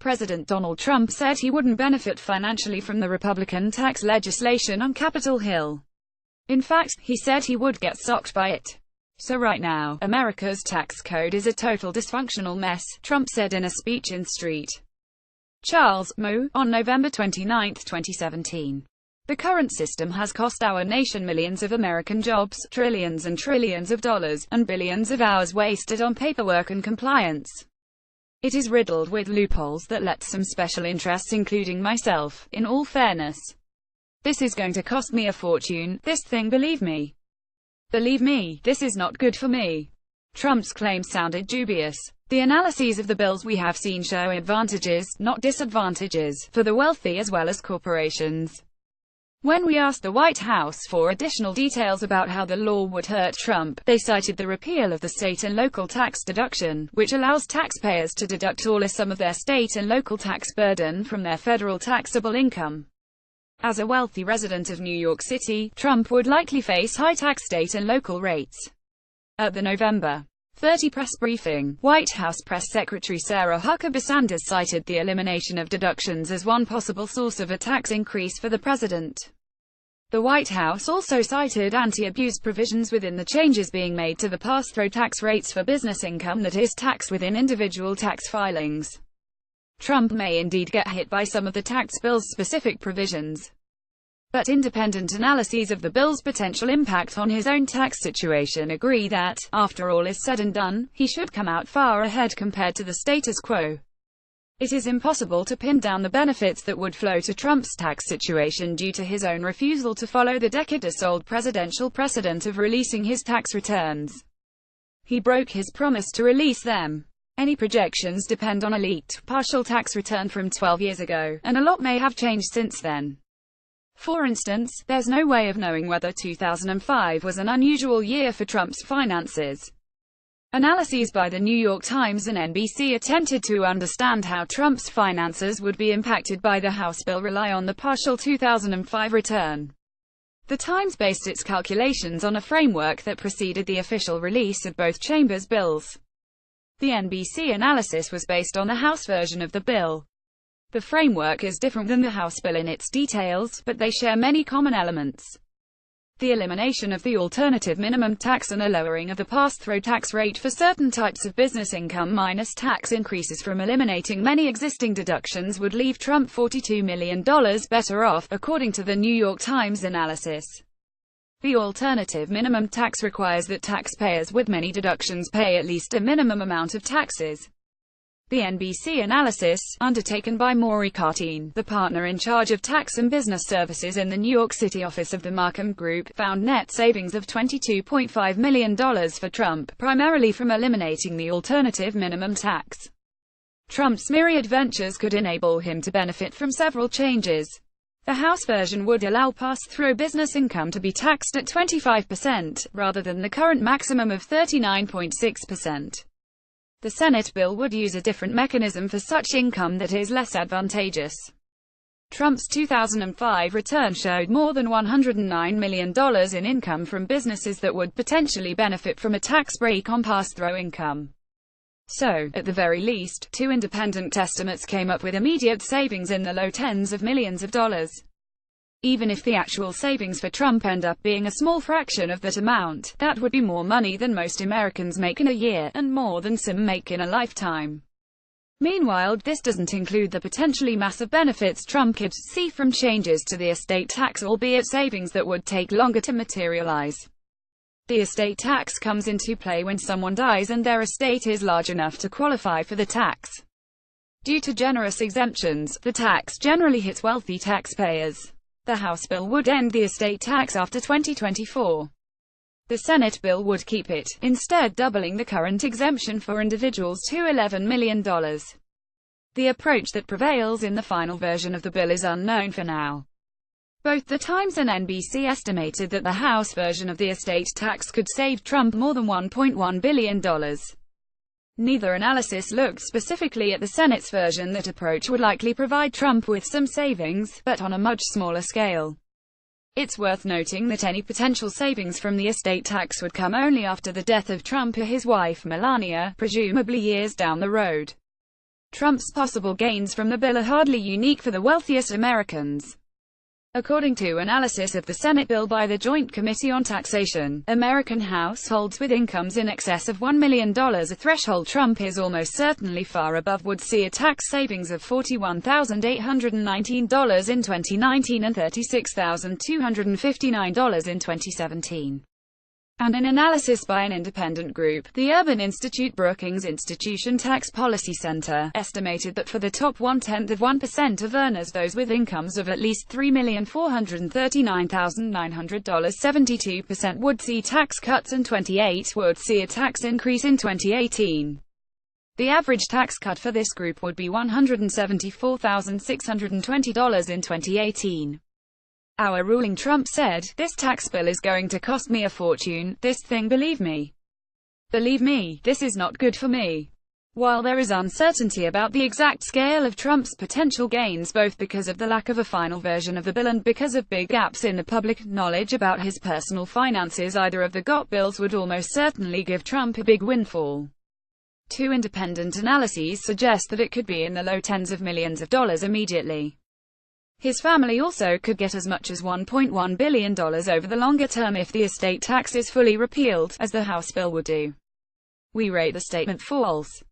President Donald Trump said he wouldn't benefit financially from the Republican tax legislation on Capitol Hill. In fact, he said he would get socked by it. "So right now, America's tax code is a total dysfunctional mess," Trump said in a speech in St. Charles, Mo, on November 29, 2017. "The current system has cost our nation millions of American jobs, trillions and trillions of dollars, and billions of hours wasted on paperwork and compliance. It is riddled with loopholes that let some special interests, including myself, in all fairness. This is going to cost me a fortune, this thing, believe me. Believe me, this is not good for me." Trump's claims sounded dubious. "The analyses of the bills we have seen show advantages, not disadvantages, for the wealthy as well as corporations." When we asked the White House for additional details about how the law would hurt Trump, they cited the repeal of the state and local tax deduction, which allows taxpayers to deduct all or some of their state and local tax burden from their federal taxable income. As a wealthy resident of New York City, Trump would likely face high-tax state and local rates. At the November 30 press briefing, White House Press Secretary Sarah Huckabee Sanders cited the elimination of deductions as one possible source of a tax increase for the president. The White House also cited anti-abuse provisions within the changes being made to the pass-through tax rates for business income that is taxed within individual tax filings. Trump may indeed get hit by some of the tax bill's specific provisions, but independent analyses of the bill's potential impact on his own tax situation agree that, after all is said and done, he should come out far ahead compared to the status quo. It is impossible to pin down the benefits that would flow to Trump's tax situation due to his own refusal to follow the decades-old presidential precedent of releasing his tax returns. He broke his promise to release them. Any projections depend on a leaked, partial tax return from 12 years ago, and a lot may have changed since then. For instance, there's no way of knowing whether 2005 was an unusual year for Trump's finances. Analyses by the New York Times and NBC attempted to understand how Trump's finances would be impacted by the House bill rely on the partial 2005 return. The Times based its calculations on a framework that preceded the official release of both chambers' bills. The NBC analysis was based on the House version of the bill. The framework is different than the House bill in its details, but they share many common elements. The elimination of the alternative minimum tax and a lowering of the pass-through tax rate for certain types of business income minus tax increases from eliminating many existing deductions would leave Trump $42 million better off, according to the New York Times analysis. The alternative minimum tax requires that taxpayers with many deductions pay at least a minimum amount of taxes. The NBC analysis, undertaken by Maury Cartine, the partner in charge of tax and business services in the New York City office of the Markham Group, found net savings of $22.5 million for Trump, primarily from eliminating the alternative minimum tax. Trump's myriad ventures could enable him to benefit from several changes. The House version would allow pass-through business income to be taxed at 25%, rather than the current maximum of 39.6%. The Senate bill would use a different mechanism for such income that is less advantageous. Trump's 2005 return showed more than $109 million in income from businesses that would potentially benefit from a tax break on pass-through income. So, at the very least, two independent estimates came up with immediate savings in the low tens of millions of dollars. Even if the actual savings for Trump end up being a small fraction of that amount, that would be more money than most Americans make in a year, and more than some make in a lifetime. Meanwhile, this doesn't include the potentially massive benefits Trump could see from changes to the estate tax, albeit savings that would take longer to materialize. The estate tax comes into play when someone dies and their estate is large enough to qualify for the tax. Due to generous exemptions, the tax generally hits wealthy taxpayers. The House bill would end the estate tax after 2024. The Senate bill would keep it, instead doubling the current exemption for individuals to $11 million. The approach that prevails in the final version of the bill is unknown for now. Both the Times and NBC estimated that the House version of the estate tax could save Trump more than $1.1 billion. Neither analysis looked specifically at the Senate's version. That approach would likely provide Trump with some savings, but on a much smaller scale. It's worth noting that any potential savings from the estate tax would come only after the death of Trump or his wife Melania, presumably years down the road. Trump's possible gains from the bill are hardly unique for the wealthiest Americans. According to analysis of the Senate bill by the Joint Committee on Taxation, American households with incomes in excess of $1 million, a threshold Trump is almost certainly far above, would see a tax savings of $41,819 in 2019 and $36,259 in 2017. And an analysis by an independent group, the Urban Institute Brookings Institution Tax Policy Center, estimated that for the top 0.1% of earners, those with incomes of at least $3,439,900, 72% would see tax cuts and 28% would see a tax increase in 2018. The average tax cut for this group would be $174,620 in 2018. Our ruling, Trump said, "This tax bill is going to cost me a fortune, this thing, believe me. Believe me, this is not good for me." While there is uncertainty about the exact scale of Trump's potential gains, both because of the lack of a final version of the bill and because of big gaps in the public knowledge about his personal finances, either of the GOP bills would almost certainly give Trump a big windfall. Two independent analyses suggest that it could be in the low tens of millions of dollars immediately. His family also could get as much as $1.1 billion over the longer term if the estate tax is fully repealed, as the House bill would do. We rate the statement false.